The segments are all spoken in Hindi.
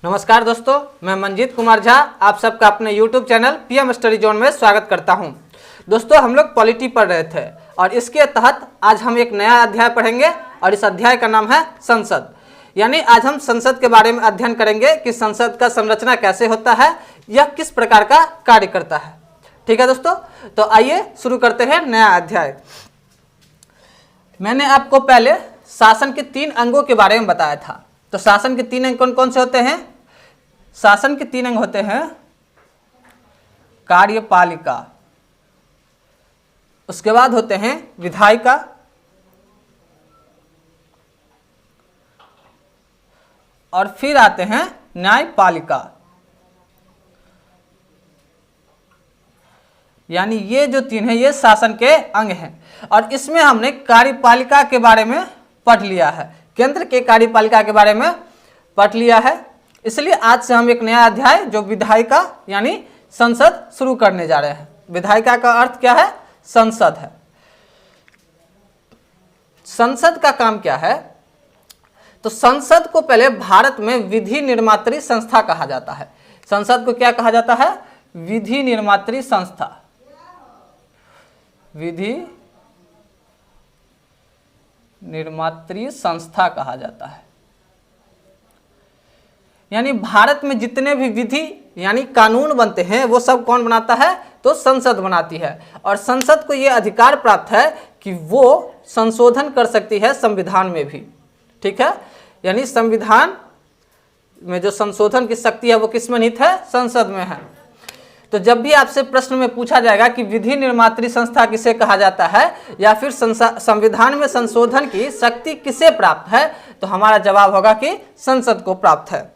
नमस्कार दोस्तों, मैं मंजीत कुमार झा आप सबका अपने YouTube channel PM study zone में स्वागत करता हूं। दोस्तों, हम लोग पॉलिटी पढ़ रहे थे और इसके तहत आज हम एक नया अध्याय पढ़ेंगे और इस अध्याय का नाम है संसद। यानी आज हम संसद के बारे में अध्ययन करेंगे कि संसद का संरचना कैसे होता है, यह किस प्रकार का कार्य करता है। ठीक है दोस्तों, तो आइए शुरू करते हैं नया अध्याय। मैंने आपको पहले शासन के 3 अंगों के बारे में बताया था। तो शासन के 3 अंग कौन कौन से होते हैं? शासन के 3 अंग होते हैं कार्यपालिका, उसके बाद होते हैं विधायिका, और फिर आते हैं न्यायपालिका। यानी ये जो 3 है ये शासन के अंग हैं। और इसमें हमने कार्यपालिका के बारे में पढ़ लिया है, केंद्र के कार्यपालिका के बारे में पढ़ लिया है। इसलिए आज से हम एक नया अध्याय जो विधायिका यानी संसद शुरू करने जा रहे हैं। विधायिका का अर्थ क्या है? संसद है। संसद का काम क्या है? तो संसद को पहले भारत में विधि निर्मात्री संस्था कहा जाता है। संसद को क्या कहा जाता है? विधि निर्मात्री संस्था। विधि निर्मात्री संस्था कहा जाता है। यानी भारत में जितने भी विधि यानी कानून बनते हैं वो सब कौन बनाता है? तो संसद बनाती है। और संसद को ये अधिकार प्राप्त है कि वो संशोधन कर सकती है संविधान में भी। ठीक है, यानी संविधान में जो संशोधन की शक्ति है वो किस में निहित है? संसद में है। तो जब भी आपसे प्रश्न में पूछा जाएगा कि विधि निर्मात्री संस्था किसे कहा जाता है या फिर संविधान में संशोधन की शक्ति किसे प्राप्त है, तो हमारा जवाब होगा कि संसद को प्राप्त है।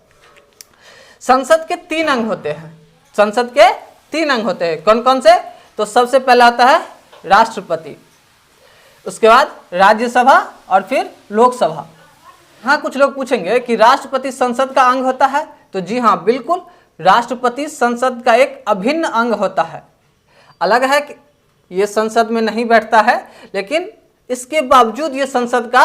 संसद के 3 अंग होते हैं। संसद के 3 अंग होते हैं। कौन कौन से? तो सबसे पहला होता है राष्ट्रपति, उसके बाद राज्यसभा और फिर लोकसभा। हाँ, कुछ लोग पूछेंगे कि राष्ट्रपति संसद का अंग होता है? तो जी हाँ, बिल्कुल, राष्ट्रपति संसद का एक अभिन्न अंग होता है। अलग है कि ये संसद में नहीं बैठता है, लेकिन इसके बावजूद ये संसद का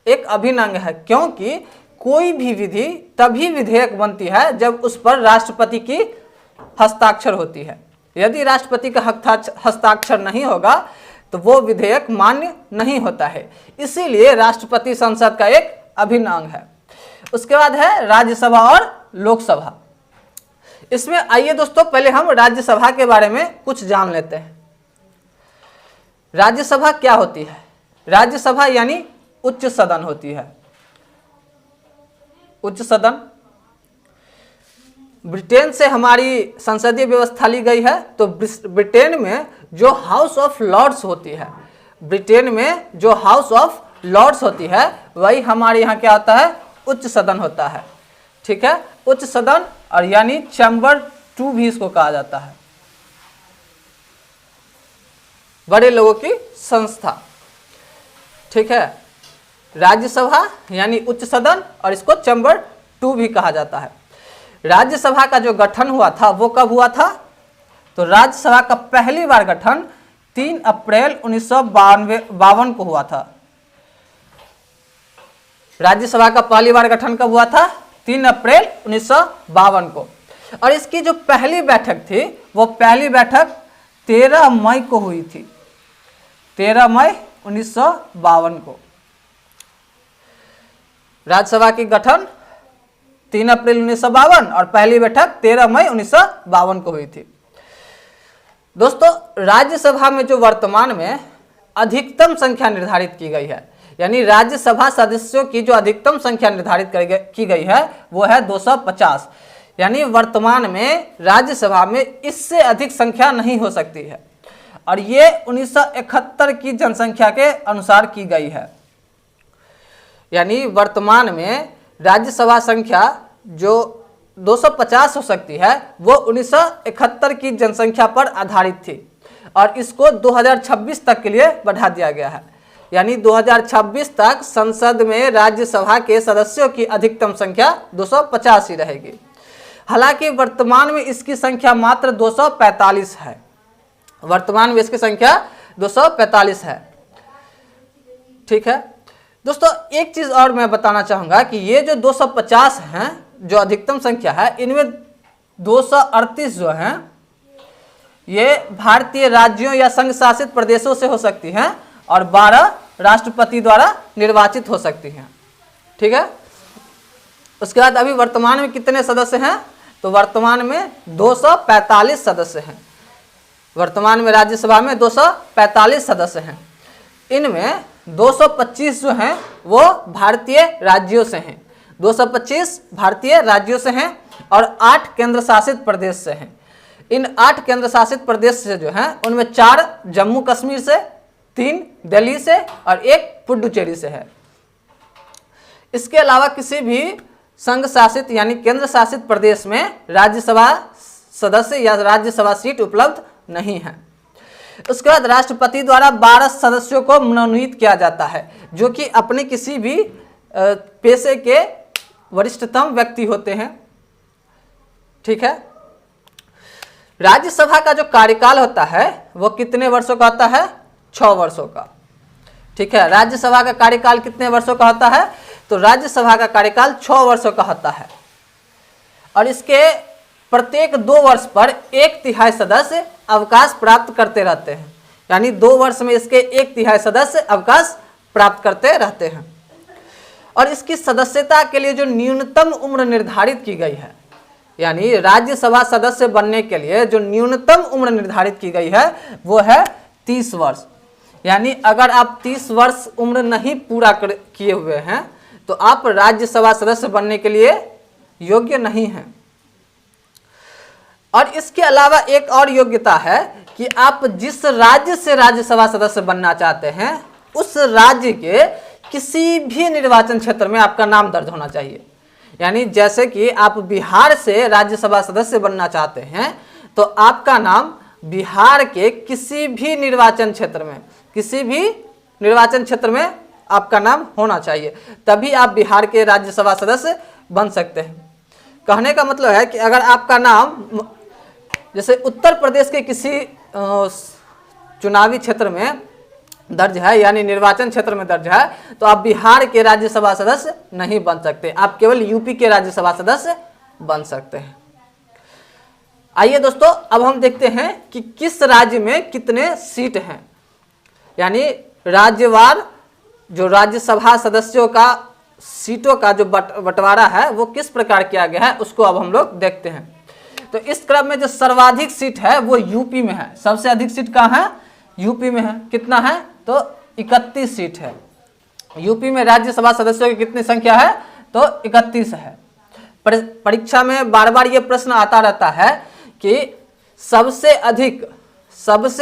एक अभिन्न अंग है, क्योंकि कोई भी विधि तभी विधेयक बनती है जब उस पर राष्ट्रपति की हस्ताक्षर होती है। यदि राष्ट्रपति का हस्ताक्षर नहीं होगा तो वो विधेयक मान्य नहीं होता है। इसीलिए राष्ट्रपति संसद का एक अभिन्न अंग है। उसके बाद है राज्यसभा और लोकसभा। इसमें आइए दोस्तों पहले हम राज्यसभा के बारे में कुछ जान लेते हैं। राज्यसभा क्या होती है? राज्यसभा यानी उच्च सदन होती है। उच्च सदन। ब्रिटेन से हमारी संसदीय व्यवस्था ली गई है। तो ब्रिटेन में जो हाउस ऑफ लॉर्ड्स होती है, ब्रिटेन में जो हाउस ऑफ लॉर्ड्स होती है वही हमारे यहाँ क्या होता है? उच्च सदन होता है। ठीक है, उच्च सदन, और यानी चैम्बर 2 भी इसको कहा जाता है, बड़े लोगों की संस्था। ठीक है, राज्यसभा यानी उच्च सदन और इसको चैम्बर 2 भी कहा जाता है। राज्यसभा का जो गठन हुआ था वो कब हुआ था? तो राज्यसभा का पहली बार गठन 3 अप्रैल 1952 को हुआ था। राज्यसभा का पहली बार गठन कब हुआ था? 3 अप्रैल 1952 को। और इसकी जो पहली बैठक थी वो पहली बैठक 13 मई को हुई थी। 13 मई 1952 को राज्यसभा की गठन 3 अप्रैल 1952 और पहली बैठक 13 मई 1952 को हुई थी। दोस्तों, राज्यसभा में जो वर्तमान में अधिकतम संख्या निर्धारित की गई है, यानी राज्यसभा सदस्यों की जो अधिकतम संख्या निर्धारित की गई है वो है 250। यानी वर्तमान में राज्यसभा में इससे अधिक संख्या नहीं हो सकती है, और ये 1971 की जनसंख्या के अनुसार की गई है। यानी वर्तमान में राज्यसभा संख्या जो 250 हो सकती है वो 1971 की जनसंख्या पर आधारित थी, और इसको 2026 तक के लिए बढ़ा दिया गया है। यानी 2026 तक संसद में राज्यसभा के सदस्यों की अधिकतम संख्या 250 ही रहेगी। हालांकि वर्तमान में इसकी संख्या मात्र 245 है। वर्तमान में इसकी संख्या 245 है। ठीक है दोस्तों, एक चीज और मैं बताना चाहूंगा कि ये जो 250 हैं जो अधिकतम संख्या है इनमें 238 जो हैं ये भारतीय राज्यों या संघ शासित प्रदेशों से हो सकती हैं और 12 राष्ट्रपति द्वारा निर्वाचित हो सकती हैं। ठीक है, उसके बाद अभी वर्तमान में कितने सदस्य हैं, तो वर्तमान में 245 सदस्य हैं। वर्तमान में राज्यसभा में 245 सदस्य हैं। इनमें 225 जो हैं वो भारतीय राज्यों से हैं, 225 भारतीय राज्यों से हैं और 8 केंद्र शासित प्रदेश से हैं। इन 8 केंद्र शासित प्रदेश से जो हैं उनमें 4 जम्मू कश्मीर से, 3 दिल्ली से और 1 पुडुचेरी से है। इसके अलावा किसी भी संघ शासित यानी केंद्र शासित प्रदेश में राज्यसभा सदस्य या राज्यसभा सीट उपलब्ध नहीं है। उसके बाद राष्ट्रपति द्वारा 12 सदस्यों को मनोनीत किया जाता है जो कि अपने किसी भी पेशे के वरिष्ठतम व्यक्ति होते हैं। ठीक है, राज्यसभा का जो कार्यकाल होता है वो कितने वर्षों का होता है, 6 वर्षों का। ठीक है, राज्यसभा का कार्यकाल कितने वर्षों का होता है, तो राज्यसभा का कार्यकाल 6 वर्षों का होता है और इसके प्रत्येक 2 वर्ष पर 1/3 सदस्य अवकाश प्राप्त करते रहते हैं। यानी 2 वर्ष में इसके 1/3 सदस्य अवकाश प्राप्त करते रहते हैं। और इसकी सदस्यता के लिए जो न्यूनतम उम्र निर्धारित की गई है, यानी राज्यसभा सदस्य बनने के लिए जो न्यूनतम उम्र निर्धारित की गई है वो है 30 वर्ष। यानी अगर आप 30 वर्ष उम्र नहीं पूरा किए हुए हैं तो आप राज्यसभा सदस्य बनने के लिए योग्य नहीं हैं। और इसके अलावा एक और योग्यता है कि आप जिस राज्य से राज्यसभा सदस्य बनना चाहते हैं उस राज्य के किसी भी निर्वाचन क्षेत्र में आपका नाम दर्ज होना चाहिए। यानी जैसे कि आप बिहार से राज्यसभा सदस्य बनना चाहते हैं तो आपका नाम बिहार के किसी भी निर्वाचन क्षेत्र में आपका नाम होना चाहिए, तभी आप बिहार के राज्यसभा सदस्य बन सकते हैं। कहने का मतलब है कि अगर आपका नाम जैसे उत्तर प्रदेश के किसी चुनावी क्षेत्र में दर्ज है यानी निर्वाचन क्षेत्र में दर्ज है तो आप बिहार के राज्यसभा सदस्य नहीं बन सकते, आप केवल यूपी के राज्यसभा सदस्य बन सकते हैं। आइए दोस्तों, अब हम देखते हैं कि किस राज्य में कितने सीट हैं, यानी राज्यवार जो राज्यसभा सदस्यों का सीटों का जो बंटवारा है वो किस प्रकार किया गया है उसको अब हम लोग देखते हैं। तो इस क्रम में जो सर्वाधिक सीट है वो यूपी में है। सबसे अधिक सीट कहाँ है, यूपी में है। कितना है, तो 31 सीट है। यूपी में राज्यसभा सदस्यों की कितनी संख्या है, तो 31 है। परीक्षा में बार बार ये प्रश्न आता रहता है कि सबसे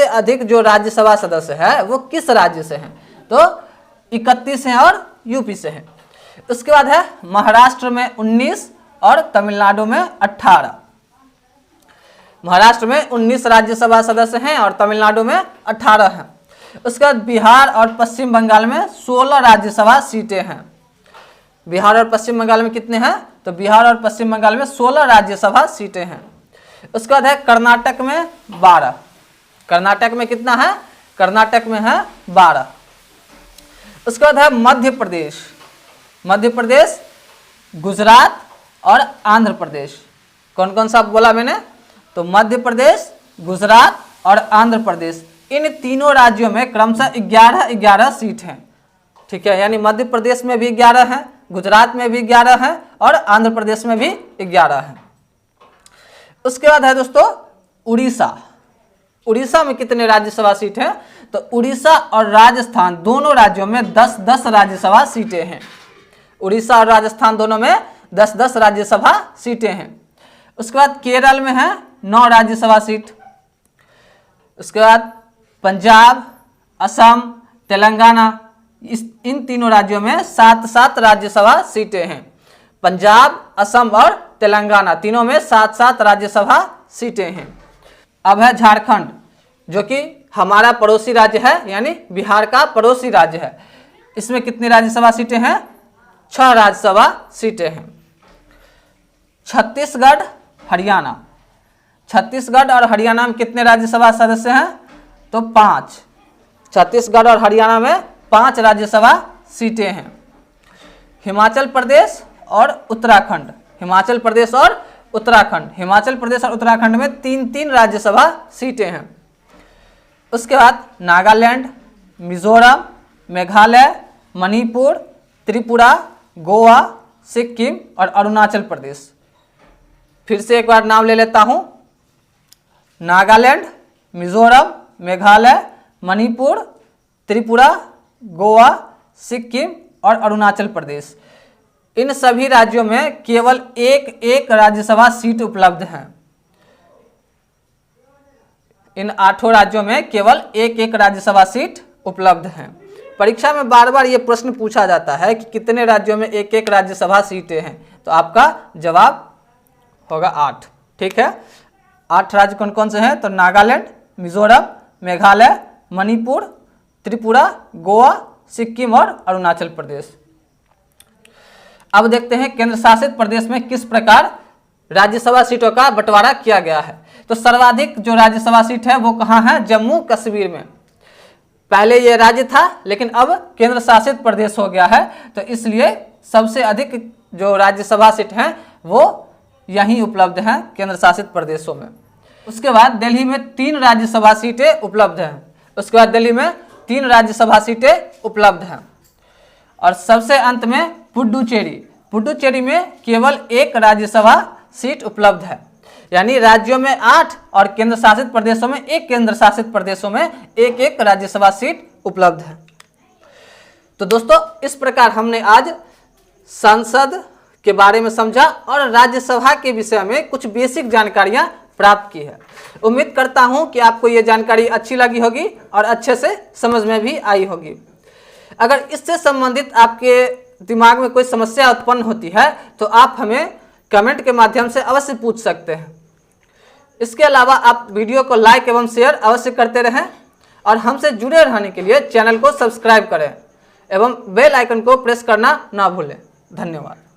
अधिक जो राज्यसभा सदस्य है वो किस राज्य से हैं, तो 31 हैं और यूपी से हैं। उसके बाद है महाराष्ट्र में 19 और तमिलनाडु में 18। महाराष्ट्र में 19 राज्यसभा सदस्य हैं और तमिलनाडु में 18 हैं। उसके बाद बिहार और पश्चिम बंगाल में 16 राज्यसभा सीटें हैं। बिहार और पश्चिम बंगाल में कितने हैं, तो बिहार और पश्चिम बंगाल में 16 राज्यसभा सीटें हैं। उसके बाद है कर्नाटक में 12। कर्नाटक में कितना है, कर्नाटक में है 12। उसके बाद है मध्य प्रदेश, गुजरात और आंध्र प्रदेश। कौन कौन सा बोला मैंने, तो मध्य प्रदेश, गुजरात और आंध्र प्रदेश, इन तीनों राज्यों में क्रमशः 11-11 सीट हैं। ठीक है, यानी मध्य प्रदेश में भी 11 हैं, गुजरात में भी 11 हैं और आंध्र प्रदेश में भी 11 हैं। उसके बाद है दोस्तों उड़ीसा में कितने राज्यसभा सीट हैं, तो उड़ीसा और राजस्थान दोनों राज्यों में 10-10 राज्यसभा सीटें हैं। उड़ीसा और राजस्थान दोनों में 10-10 राज्यसभा सीटें हैं। उसके बाद केरल में है 9 राज्यसभा सीट। उसके बाद पंजाब, असम, तेलंगाना, इन तीनों राज्यों में 7-7 राज्यसभा सीटें हैं। पंजाब, असम और तेलंगाना तीनों में 7-7 राज्यसभा सीटें हैं। अब है झारखंड, जो कि हमारा पड़ोसी राज्य है, यानी बिहार का पड़ोसी राज्य है। इसमें कितनी राज्यसभा सीटें हैं, 6 राज्यसभा सीटें हैं। छत्तीसगढ़ और हरियाणा में कितने राज्यसभा सदस्य हैं, तो 5। छत्तीसगढ़ और हरियाणा में 5 राज्यसभा सीटें हैं। हिमाचल प्रदेश और उत्तराखंड, हिमाचल प्रदेश और उत्तराखंड। हिमाचल प्रदेश और उत्तराखंड में 3-3 राज्यसभा सीटें हैं। उसके बाद नागालैंड, मिजोरम, मेघालय, मणिपुर, त्रिपुरा, गोवा, सिक्किम और अरुणाचल प्रदेश। फिर से एक बार नाम ले लेता हूं। नागालैंड, मिजोरम, मेघालय, मणिपुर, त्रिपुरा, गोवा, सिक्किम और अरुणाचल प्रदेश। इन सभी राज्यों में केवल एक राज्यसभा सीट उपलब्ध है। इन 8 राज्यों में केवल एक राज्यसभा सीट उपलब्ध है। परीक्षा में बार बार ये प्रश्न पूछा जाता है कि कितने राज्यों में एक राज्यसभा सीटें हैं, तो आपका जवाब होगा 8। ठीक है, 8 राज्य कौन कौन से हैं? तो नागालैंड, मिजोरम, मेघालय, मणिपुर, त्रिपुरा, गोवा, सिक्किम और अरुणाचल प्रदेश। अब देखते हैं केंद्र शासित प्रदेश में किस प्रकार राज्यसभा सीटों का बंटवारा किया गया है। तो सर्वाधिक जो राज्यसभा सीट है वो कहाँ है? जम्मू कश्मीर में। पहले ये राज्य था लेकिन अब केंद्र शासित प्रदेश हो गया है, तो इसलिए सबसे अधिक जो राज्यसभा सीट हैं वो यहीं उपलब्ध हैं केंद्र शासित प्रदेशों में। उसके बाद दिल्ली में 3 राज्यसभा सीटें उपलब्ध हैं। उसके बाद दिल्ली में 3 राज्यसभा सीटें उपलब्ध हैं। और सबसे अंत में पुडुचेरी में केवल 1 राज्यसभा सीट उपलब्ध है। यानी राज्यों में 8 और केंद्र शासित प्रदेशों में 1 केंद्र शासित प्रदेशों में 1 राज्यसभा सीट उपलब्ध है। तो दोस्तों, इस प्रकार हमने आज संसद के बारे में समझा और राज्यसभा के विषय में कुछ बेसिक जानकारियां प्राप्त की है। उम्मीद करता हूं कि आपको ये जानकारी अच्छी लगी होगी और अच्छे से समझ में भी आई होगी। अगर इससे संबंधित आपके दिमाग में कोई समस्या उत्पन्न होती है तो आप हमें कमेंट के माध्यम से अवश्य पूछ सकते हैं। इसके अलावा आप वीडियो को लाइक एवं शेयर अवश्य करते रहें और हमसे जुड़े रहने के लिए चैनल को सब्सक्राइब करें एवं बेल आइकन को प्रेस करना ना भूलें। धन्यवाद।